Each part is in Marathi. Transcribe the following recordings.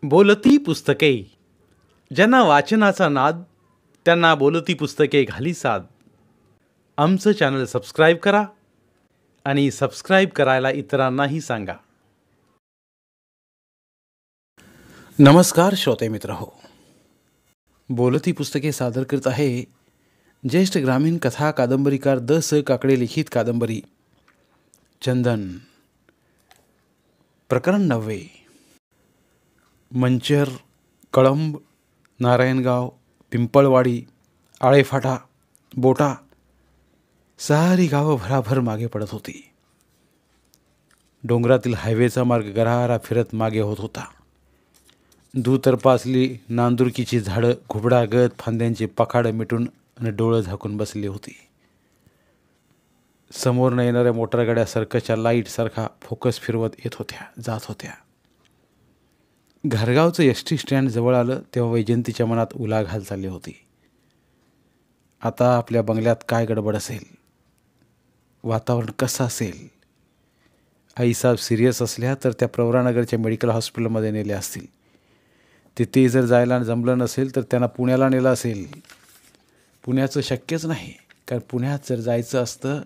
बोलती पुस्तके. ज्यांना वाचनाचा नाद त्यांना बोलती पुस्तके घाली साद. आमचं चॅनल सबस्क्राईब करा आणि सबस्क्राईब करायला इतरांनाही सांगा. नमस्कार श्रोते मित्र हो. बोलती पुस्तके सादर करत आहे ज्येष्ठ ग्रामीण कथा कादंबरीकार द स काकडे लिखित कादंबरी चंदन. प्रकरण 9. मंचर, कळंब, नारायणगाव, पिंपळवाडी, आळेफाटा, बोटा सारी गावं भराभर मागे पडत होती. डोंगरातील हायवेचा मार्ग गरारा फिरत मागे होत होता. दुतर्फा असली नांदुरकीची झाडं घुबडागत फांद्यांची पखाडं मिटून आणि डोळं झाकून बसली होती. समोरनं येणाऱ्या मोटारगाड्या सर्कसच्या लाईटसारखा फोकस फिरवत येत होत्या, जात होत्या. घरगावचं एस टी स्टँड जवळ आलं तेव्हा वैजयंतीच्या मनात उलाढाल चालली होती. आता आपल्या बंगल्यात काय गडबड असेल, वातावरण कसं असेल. आईसाहेब सिरियस असल्या तर त्या प्रवरानगरच्या मेडिकल हॉस्पिटलमध्ये नेले असतील. तिथे जर जायला जमलं नसेल तर त्यांना पुण्याला नेलं असेल. पुण्याचं शक्यच नाही, कारण पुण्यात जर जायचं असतं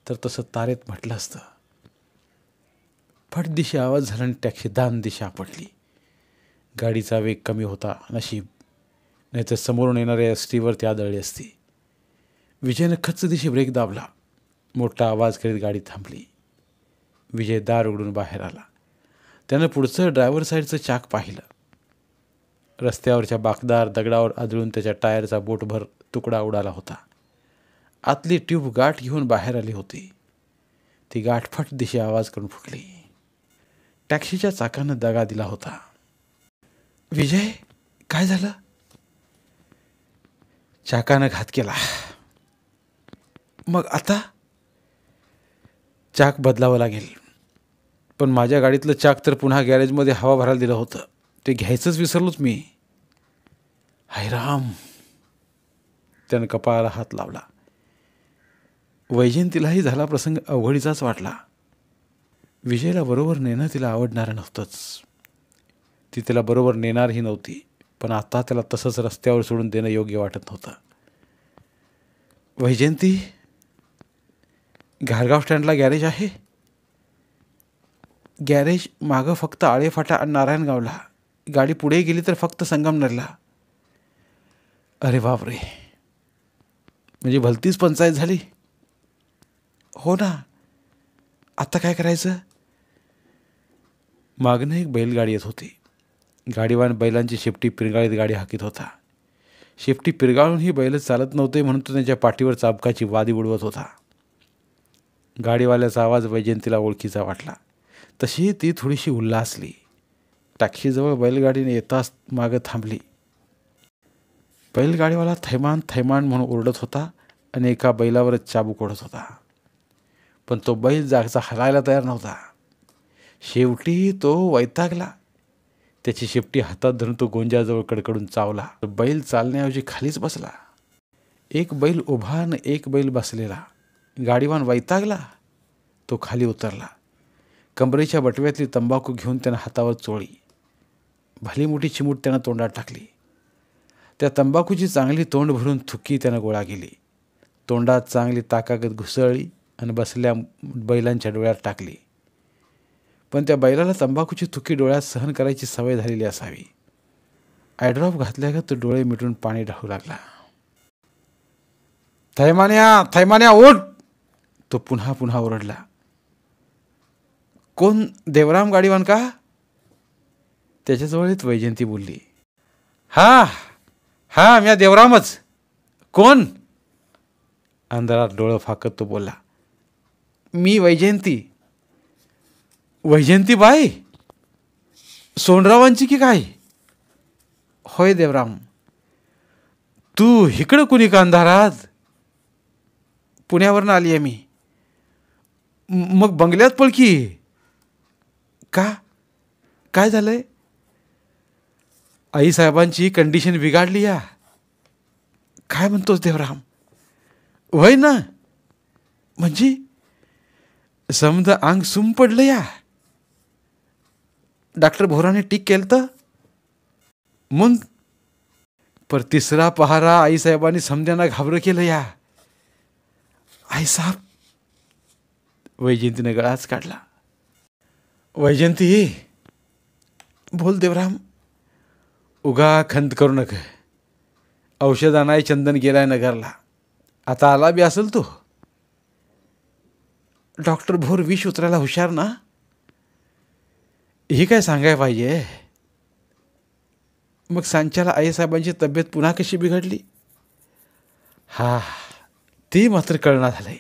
तर तसं तारेत म्हटलं असतं. फटदिशी आवाज झाला आणि टॅक्सी दान दिशा पडली. गाडीचा वेग कमी होता, नशीब, नाहीतर समोरून येणाऱ्या एस टीवर ती आदळली असती. विजयनं खच्च दिशी ब्रेक दाबला. मोठा आवाज करीत गाडी थांबली. विजय दार उघडून बाहेर आला. त्यानं पुढचं ड्रायव्हर साईडचं चाक पाहिलं. रस्त्यावरच्या बाकदार दगडावर आदळून त्याच्या टायरचा बोटभर तुकडा उडाला होता. आतली ट्यूब गाठ घेऊन बाहेर आली होती. ती गाठ फट दिशी आवाज करून फुटली. टॅक्सीच्या चाकानं दगा दिला होता. विजय, काय झालं? चाकानं घात केला. मग आता? चाक बदलावं लागेल. पण माझ्या गाडीतलं चाक तर पुन्हा गॅरेजमध्ये हवा भरायला दिलं होतं. ते घ्यायचंच विसरलोच मी. हाय राम. त्यानं कपाळाला हात लावला. वैजयंतीलाही झाला प्रसंग अवघडीचाच वाटला. विजयला बरोबर नेणं तिला आवडणारं नव्हतंच. ती तिला बरोबर नेणारही नव्हती. पण आता त्याला तसंच रस्त्यावर सोडून देणं योग्य वाटत नव्हतं. वैजयंती, घारगाव स्टँडला गॅरेज आहे? गॅरेज मागं फक्त आळेफाटा आणि नारायणगावला. गाडी पुढे गेली तर फक्त संगमनेरला. अरे बापरे, म्हणजे भलतीच पंचायत झाली. हो ना, आता काय करायचं? मागनं एक बैलगाडी येत होती. गाडीवान बैलांची शेपटी पिरगाळीत गाडी हाकीत होता. शेपटी पिरगाळूनही बैल चालत नव्हते म्हणून तो त्यांच्या पाठीवर चाबकाची वादी उडवत होता. गाडीवाल्याचा आवाज वैजयंतीला ओळखीचा वाटला. तशी ती थोडीशी उल्हासली. टॅक्सीजवळ बैलगाडीने येताच मागं थांबली. बैलगाडीवाला थैमान थैमान म्हणून ओरडत होता आणि एका बैलावरच चाबूक ओढत होता. पण तो बैल जागचा हलायला तयार नव्हता. शेवटी तो वैतागला. त्याची शेपटी हातात धरून तो गोंजाजवळ कडकडून चावला. बैल चालण्याऐवजी खालीच बसला. एक बैल उभा आणि एक बैल बसलेला. गाडीवान वैतागला. तो खाली उतरला. कमरेच्या बटव्यातली तंबाखू घेऊन त्यानं हातावर चोळली. भली मोठी चिमूट त्यानं तोंडात टाकली. त्या तंबाखूची चांगली तोंड भरून थुकी त्यानं गोळा केली. तोंडात चांगली ताकागत घुसळली आणि बसल्या बैलांच्या डोळ्यात टाकली. पण त्या बैलाला तंबाखूची थुकी डोळ्यात सहन करायची सवय झालेली असावी. आयड्रॉप घातल्यागत तो डोळे मिटून पाणी ढाळू लागला. थैमान्या, थैमान्या, उठ! तो पुन्हा पुन्हा ओरडला. कोण? देवराम गाडीवान का? त्याच्याजवळच वैजयंती बोलली. हा हा, म्या देवरामच. कोण? अंधारात डोळं फाकत तो बोलला. मी वैजयंती. वैजयंती बाई? सोनरावांची की काय? होय देवराम. तू इकडं कुणी का अंधारात? पुण्यावरनं आली आहे मी. मग बंगल्यात पळ की. का? काय झालंय? आईसाहेबांची कंडिशन बिघाडली या. काय म्हणतोस देवराम? वय ना, म्हणजे समजा अंग सुम पडलं या. डॉक्टर भोराने टीक केलं तर मग पर तिसरा पहारा आईसाहेबांनी समध्यांना घाबरं केलं. या आईसाहेब, वैजयंतीने गळाच काढला. वैजयंती, बोल देवराम. उगा खंत करू नका. औषध आणाय चंदन गेलाय नगरला. आता आला बी असेल तो. डॉक्टर भोर विष उतरायला हुशार ना. हे काय सांगाय पाहिजे. मग सांच्याला आईसाहेबांची तब्येत पुन्हा कशी बिघडली. हा, ती मात्र कळना झालंय.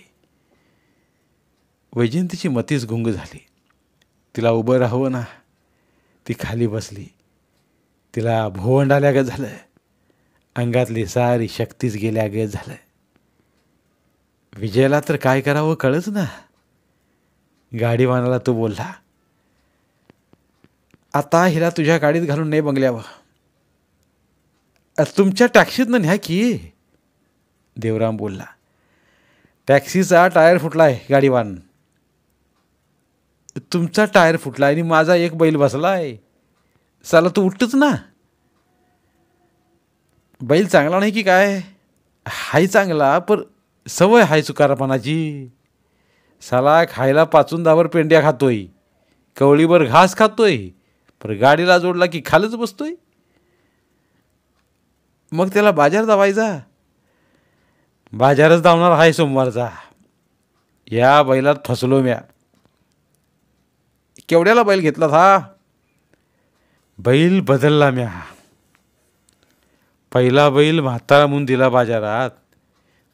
वैजयंतीची मतीच गुंग झाली. तिला उभं राहावं ना. ती खाली बसली. तिला भोवंडाल्यागत झालं. अंगातली सारी शक्तीच गेल्यागत झालं. विजयला तर काय करावं कळच ना. गाडीवानाला तो बोलला, आता हिला तुझ्या गाडीत घालून नाही बंगल्यावर. तुमच्या टॅक्सीतनं न्या की. देवराम बोलला, टॅक्सीचा टायर फुटलाय गाडीवान. तुमचा टायर फुटलाय आणि माझा एक बैल बसलाय. साला तू उठतच ना. बैल चांगला नाही की काय. हाय चांगला, पर सवय हाय चुकारापणाची. साला खायला पाचूंदावर पेंड्या खातोय, कवळीभर घास खातोय, पर गाडीला जोडला की खालच बसतोय. मग त्याला बाजार दावायचा. बाजारच धावणार हाय सोमवारचा. या बैलात फसलो म्या. केवढ्याला बैल घेतला था. बैल बदलला म्या. पहिला बैल म्हातारा म्हणून दिला बाजारात.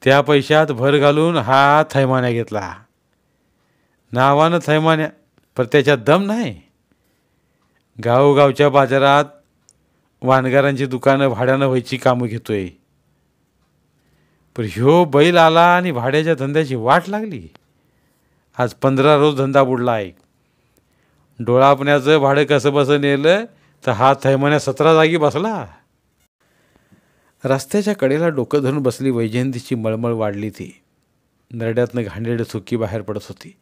त्या पैशात भर घालून हा थैमान्या घेतला. नावानं थैमान्या, पर त्याच्यात दम नाही. गावोगावच्या बाजारात वानगारांची दुकानं भाड्यानं व्हायची कामं घेतोय. पण ह्यो बैल आला आणि भाड्याच्या धंद्याची वाट लागली. आज 15 रोज धंदा बुडला आहे. डोळापण्याचं भाडं कसं बसं नेलं तर हा थैमान्या 17 जागी बसला. रस्त्याच्या कडेला डोकं धरून बसली वैजयंतीची मळमळ वाढली. ती नरड्यातनं घाणेरडं थुकी बाहेर पडत होती.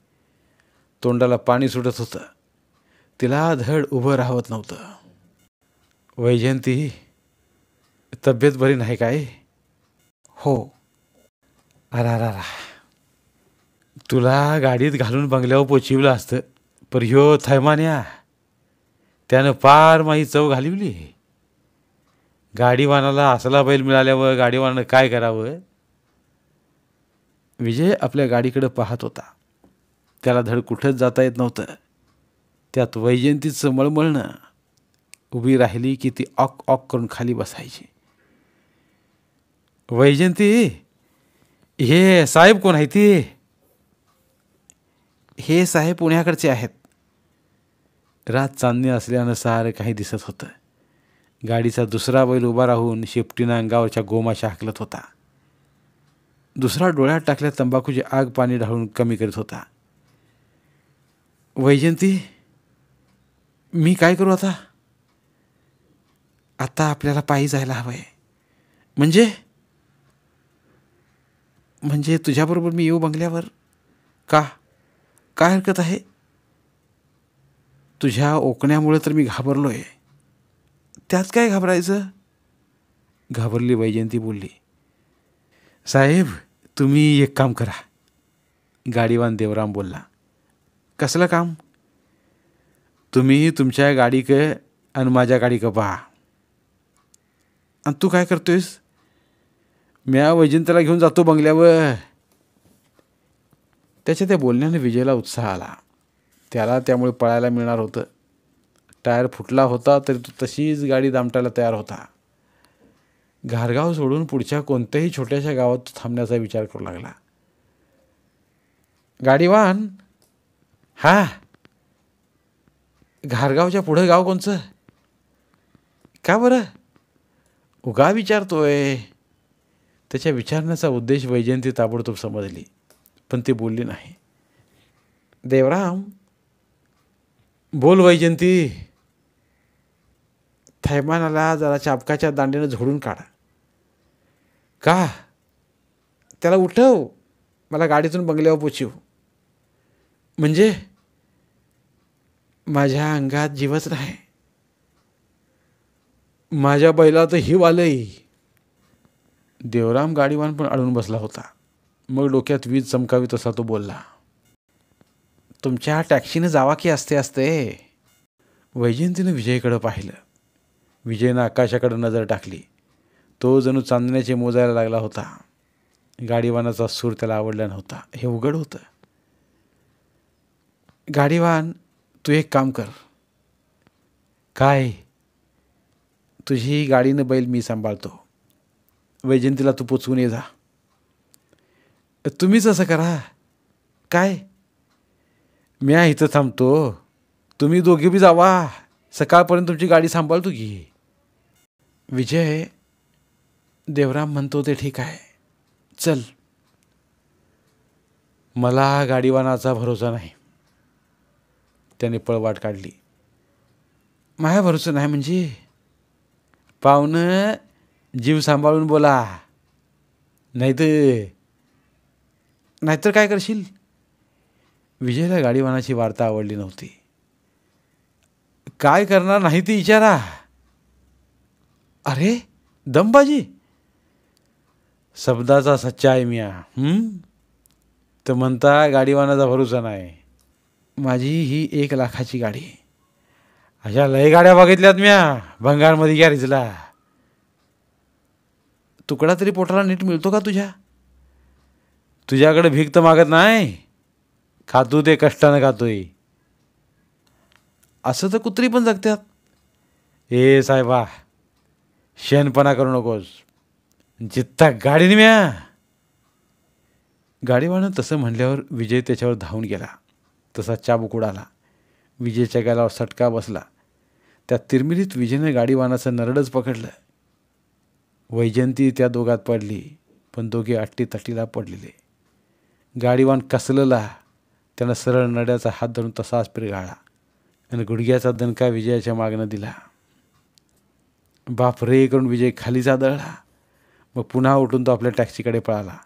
तोंडाला पाणी सुटत होतं. तिला धड उभं राहत नव्हतं. वैजयंती, तब्येत बरी नाही काय. हो. अरा, तुला गाडीत घालून बंगल्यावर पोचिवलं असतं, पर ह्यो थैमान्या त्यानं पार माही चव घालिवली. गाडीवानाला असला बैल मिळाल्यावर गाडीवानानं काय करावं. विजय आपल्या गाडीकडे पाहत होता. त्याला धड कुठंच जाता येत नव्हतं. त्यात वैजयंतीचं मळमळणं. उभी राहिली की ती ऑक ऑक करून खाली बसायची. वैजयंती, हे साहेब कोण आहे ती. हे साहेब पुण्याकडचे आहेत. रात चांदणी असल्यानं सारं काही दिसत होतं. गाडीचा दुसरा बैल उभा राहून शेपटीनं अंगावरच्या गोमाशा हाकलत होता. दुसरा डोळ्यात टाकल्या तंबाखूची आग पाणी ढाळून कमी करीत होता. वैजयंती, मी काय करू आता. आता आपल्याला पायी जायला हवंय. म्हणजे तुझ्याबरोबर मी येऊ बंगल्यावर. काय हरकत आहे. तुझ्या ओकण्यामुळे तर मी घाबरलोय. त्यात काय घाबरायचं. घाबरली वैजयंती बोलली. साहेब, तुम्ही एक काम करा. गाडीवान देवराम बोलला. कसलं काम. तुम्ही तुमच्या गाडीकडे आणि माझ्या गाडीकडे पहा. आणि तू काय करतोयस. म्या वैजयंतीला घेऊन जातो बंगल्यावर. त्याच्या त्या बोलण्याने विजयला उत्साह आला. त्याला त्यामुळे पळायला मिळणार होतं. टायर फुटला होता तरी तो तशीच गाडी दामटायला तयार होता. घारगाव सोडून पुढच्या कोणत्याही छोट्याशा गावात तो थांबण्याचा विचार करू लागला. गाडीवान. हा, घारगावच्या पुढं गाव कोणचं. का बरं. उगा विचारतोय. त्याच्या विचारण्याचा उद्देश वैजयंती ताबडतोब समजली, पण ती बोलली नाही. देवराम, बोल वैजयंती. थैमानाला जरा चाबकाच्या दांडीनं झोडून काढा. का. त्याला उठव. मला गाडीतून बंगल्यावर पोचीव. म्हणजे माझ्या अंगात जीवच नाही. माझ्या बैलात हिव आलंय. देवराम गाडीवान पण अडून बसला होता. मग डोक्यात वीज चमकावी तसा तो बोलला, तुमच्या टॅक्सीनं जावा की असते असते. वैजयंतीनं विजयकडं पाहिलं. विजयनं आकाशाकडं नजर टाकली. तो जणू चांदण्याचे मोजायला लागला होता. गाडीवानाचा सूर त्याला आवडला नव्हता, हे उघड होतं. गाडीवान, तू एक काम कर. काय? तुझी गाडीनं बैल मी सांभाळतो. वैजयंतीला तू पोचवून ये जा. तुम्हीच असं करा. काय? म्या इथं थांबतो, तुम्ही दोघे बी जावा. सकाळपर्यंत तुमची गाडी सांभाळतो की. विजय, देवराम म्हणतो ते ठीक आहे, चल. मला गाडीवानाचा भरोसा नाही. त्याने पळवाट काढली. माझ्या भरोसा नाही म्हणजे? पाहुणं, जीव सांभाळून बोला, नाहीतर काय करशील? विजयला गाडीवानाची वार्ता आवडली नव्हती. काय करणार नाही ती विचारा. अरे दमबाजी. शब्दाचा सच्चा आहे म्या. तर म्हणता गाडीवानाचा भरोसा नाही. माझी ही 1 लाखाची गाडी. अशा लय गाड्या बघितल्यात म्या भंगारमध्ये गॅरेजला. तुकडा तरी पोटाला नीट मिळतो का तुझ्या? तुझ्याकडे भीक तर मागत नाही. खातो ते कष्टानं खातोय. असं तर कुत्री पण जगतात. ए साहेबा, शेणपणा करू नकोस. जित्ता गाडीने म्या. गाडीवानं तसं म्हणल्यावर विजय त्याच्यावर धावून गेला. तसा चाबूक उडाला. विजयच्या गालावर सटका बसला. त्या तिरमिरीत विजयने गाडीवानाचं नरडच पकडलं. वैजयंती त्या दोघात पडली, पण दोघे अट्टीतट्टीला पडलेले. गाडीवान कसलला. त्यानं सरळ नड्याचा हात धरून तसाच पिरगाळला आणि गुडघ्याचा दणका विजयाच्या मागणं दिला. बाप रे करून विजय खालीच आदळला. मग पुन्हा उठून तो आपल्या टॅक्सीकडे पळाला.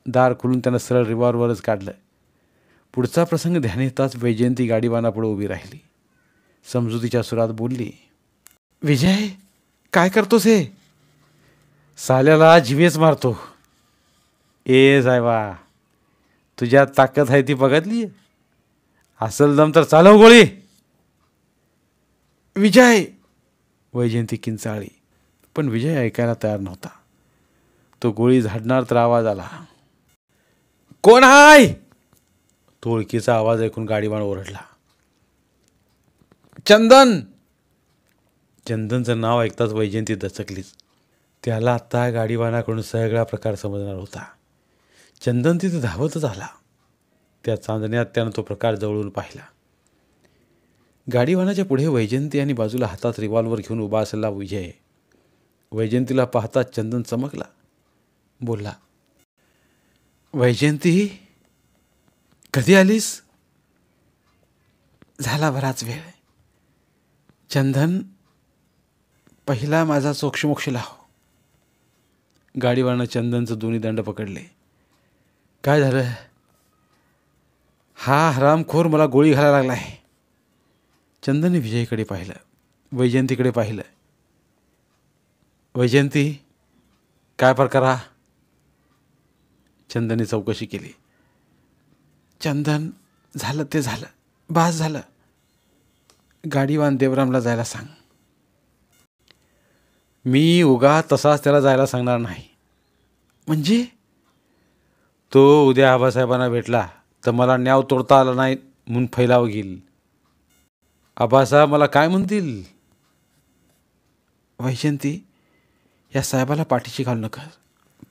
दार खुलून त्यानं सरळ रिव्हॉल्वरच काढलं. पुढचा प्रसंग ध्यान येताच वैजयंती गाडीवानापुढे उभी राहिली. समजुतीच्या सुरात बोलली, विजय, काय करतोस हे? साल्याला जिवेच मारतो. ए साहेबा, तुझ्यात ताकद आहे ती बघितली? असल दम तर चालव गोळी. विजय. वैजयंती किंचाळली, पण विजय ऐकायला तयार नव्हता. तो गोळी झाडणार तर आवाज आला. कोण हाय? तो ओळखीचा आवाज ऐकून गाडीवान ओरडला, चंदन. चंदनचं नाव ऐकताच वैजयंती दचकलीच. त्याला आत्ता गाडीवानाकडून सगळा प्रकार समजणार होता. चंदन तिथे धावतच आला. त्या चांदण्यात त्यानं तो प्रकार जवळून पाहिला. गाडीवानाच्या पुढे वैजयंती आणि बाजूला हातात रिव्हॉल्वर घेऊन उभा असलेला विजय. वैजयंतीला पाहता चंदन चमकला. बोलला, वैजयंती, कधी आलीस? झाला बराच वेळ. चंदन, पहिला माझा सोक्षमोक्ष लाव. गाडीवानं चंदनचं दोन्ही दंड पकडले. काय झालं? हा हरामखोर मला गोळी घालायला लागलाय. चंदनने विजयकडे पाहिलं, वैजयंतीकडे पाहिलं. वैजयंती, काय प्रकार हा? चंदनने चौकशी केली. चंदन, झालं ते झालं, बास झालं. गाडीवान देवरामला जायला सांग. मी उगा तसाच त्याला जायला सांगणार नाही. म्हणजे? तो उद्या आबासाहेबांना भेटला तर मला न्याव तोडता आला नाही म्हणून फैलाव घेईल. आबासाहेब मला काय म्हणतील? वैजयंती, या साहेबाला पाठीशी घालू नका.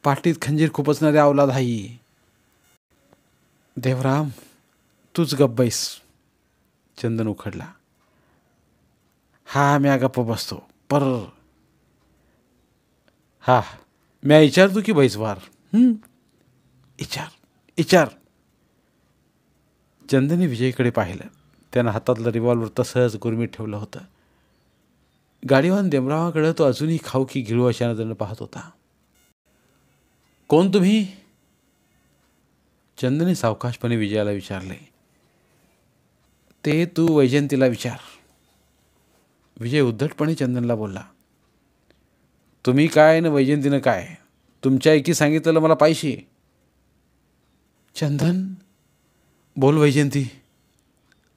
पाठीत खंजीर खुपसणारे अवलाद हाई. देवराम, तूच गप्प बैस. चंदन उखडला. हा, म्या गप्प बसतो. पर हा, म्या विचारतो की बैसवार. विचार. चंदनने विजयकडे पाहिलं. त्यानं हातातलं रिव्हॉल्वर तसंच गुरमीत ठेवलं होतं. गाडीवान देवरामाकडे तो अजूनही खाऊकी गिळू अशा नजरेनं पाहत होता. कोण तुम्ही? चंदनने सावकाशपणे विजयाला विचारले. ते तू वैजयंतीला विचार. विजय उद्धटपणे चंदनला बोलला. तुम्ही काय न वैजयंतीनं काय, तुमच्या एकी सांगितलेलं मला पाहिजे. चंदन, बोल वैजयंती.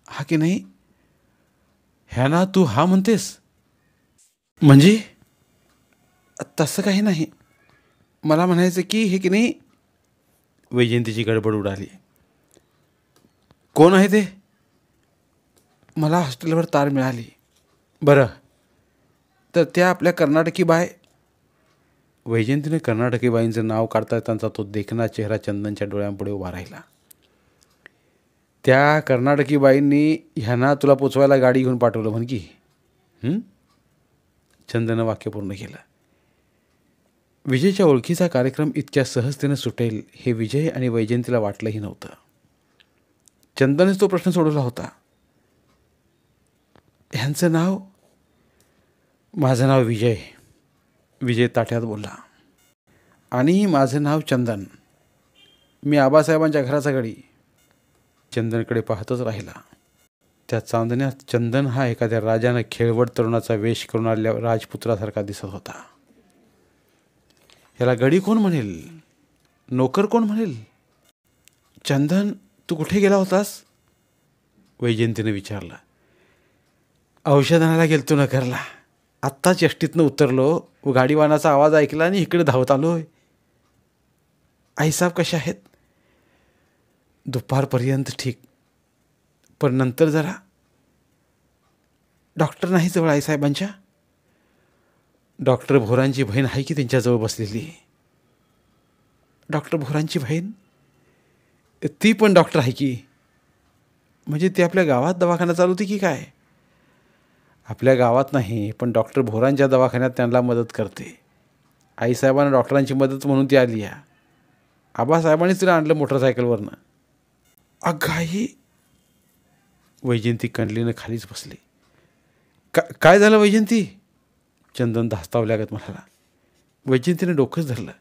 हा की नाही? ह्या ना तू हा म्हणतेस म्हणजे? तसं काही नाही, मला म्हणायचं की हे की नाही. वैजयंतीची गडबड उडाली. कोण आहे ते? मला हॉस्टेलवर तार मिळाली. बरं, तर त्या आपल्या कर्नाटकी बाय. वैजयंतीने कर्नाटकी बाईंचं नाव काढता त्यांचा तो देखणा चेहरा चंदनच्या डोळ्यांपुढे उभा राहिला. त्या कर्नाटकी बाईंनी ह्यांना तुला पोचवायला गाडी घेऊन पाठवलं म्हण की. चंदनं वाक्य पूर्ण केलं. विजयच्या ओळखीचा कार्यक्रम इतक्या सहजतेने सुटेल हे विजय आणि वैजयंतीला वाटलंही नव्हतं. चंदनच तो प्रश्न सोडवला होता. ह्यांचं नाव? माझं नाव विजय. विजय ताठ्यात बोलला. आणि माझं नाव चंदन. मी आबासाहेबांच्या घराचा गडी. चंदनकडे पाहतच राहिला. त्या चांदण्यात चंदन हा एखाद्या राजानं खेळवड तरुणाचा वेश करून आलेल्या राजपुत्रासारखा दिसत होता. याला गडी कोण म्हणेल, नोकर कोण म्हणेल? चंदन, तू कुठे गेला होतास? वैजयंतीने विचारलं. औषध आणायला गेलतो नगरला. आत्ताच एसटीतनं उतरलो व गाडीवानाचा आवाज ऐकला आणि इकडे धावत आलोय. आईसाहेब कशा आहेत? दुपारपर्यंत ठीक, पण नंतर जरा. डॉक्टर नाही जवळ आईसाहेबांच्या? डॉक्टर भोरांची बहीण आहे की त्यांच्याजवळ बसलेली. डॉक्टर भोरांची बहीण? ती पण डॉक्टर आहे की. म्हणजे ती आपल्या गावात दवाखाना चालवते की काय? आपल्या गावात नाही, पण डॉक्टर भोरांच्या दवाखान्यात त्यांना मदत करते. आईसाहेबांना डॉक्टरांची मदत म्हणून ती आली आहे. आबासाहेबांनीच तिला आणलं मोटरसायकलवरनं. अगाई. वैजयंती कंडलीनं खालीच बसली. काय झालं वैजयंती? चंदन धास्तावल्यागत म्हणाला. वैजयंतीने डोकंच धरलं.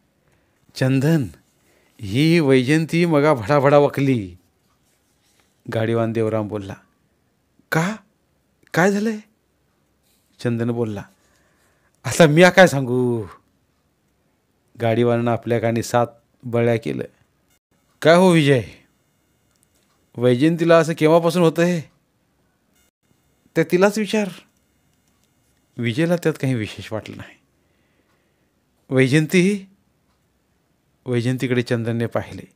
चंदन, ही वैजयंती मगा भडाभडा वकली. गाडीवान देवराम बोलला. का? काय झालंय? चंदन बोलला. आता मी काय सांगू? गाडीवानानं आपल्या कानी 7 बळ्या केलं. काय हो विजय, वैजयंतीला असं केव्हापासून होतं हे? ते तिलाच विचार. विजयला त्यात काही विशेष वाटलं नाही. वैजयंती? वैजयंतीकडे चंदनने पाहिले.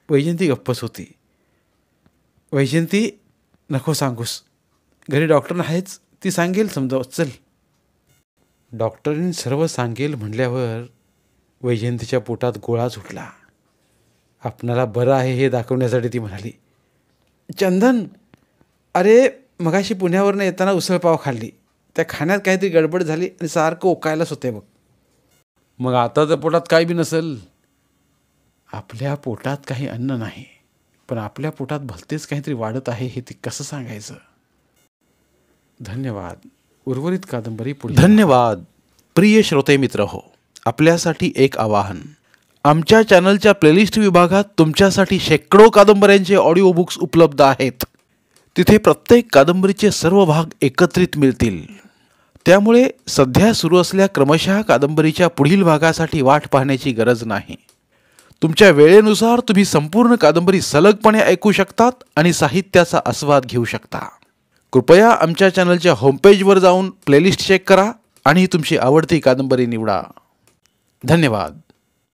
वैजयंती गप्पच होती. वैजयंती, नको सांगूस. घरी डॉक्टर आहेच, ती सांगेल समजावत. चल. डॉक्टरीने सर्व सांगेल म्हणल्यावर वैजयंतीच्या पोटात गोळा सुटला. आपणाला बरं आहे हे दाखवण्यासाठी ती म्हणाली. चंदन, अरे मगाशी पुण्यावरनं येताना उसळपाव खाल्ली. त्या खाण्यात काहीतरी गडबड झाली आणि सारखं ओकायलाच होते बघ. मग आता तर पोटात काय बी नसेल. आपल्या पोटात काही अन्न नाही, पण आपल्या पोटात भलतेच काहीतरी वाढत आहे हे ती कसं सांगायचं? धन्यवाद. उर्वरित कादंबरी पुढे. धन्यवाद. प्रिय श्रोते मित्र हो, आपल्यासाठी एक आवाहन. आमच्या चॅनलच्या प्लेलिस्ट विभागात तुमच्यासाठी शेकडो कादंबऱ्यांचे ऑडिओ बुक्स उपलब्ध आहेत. तिथे प्रत्येक कादंबरीचे सर्व भाग एकत्रित मिळतील. त्यामुळे सध्या सुरू असलेल्या क्रमशः कादंबरीच्या पुढील भागासाठी वाट पाहण्याची गरज नाही. तुमच्या वेळेनुसार तुम्ही संपूर्ण कादंबरी सलगपणे ऐकू शकतात आणि साहित्याचा आस्वाद घेऊ शकता. कृपया आमच्या चॅनलच्या होमपेजवर जाऊन प्लेलिस्ट चेक करा आणि तुमची आवडती कादंबरी निवडा. धन्यवाद.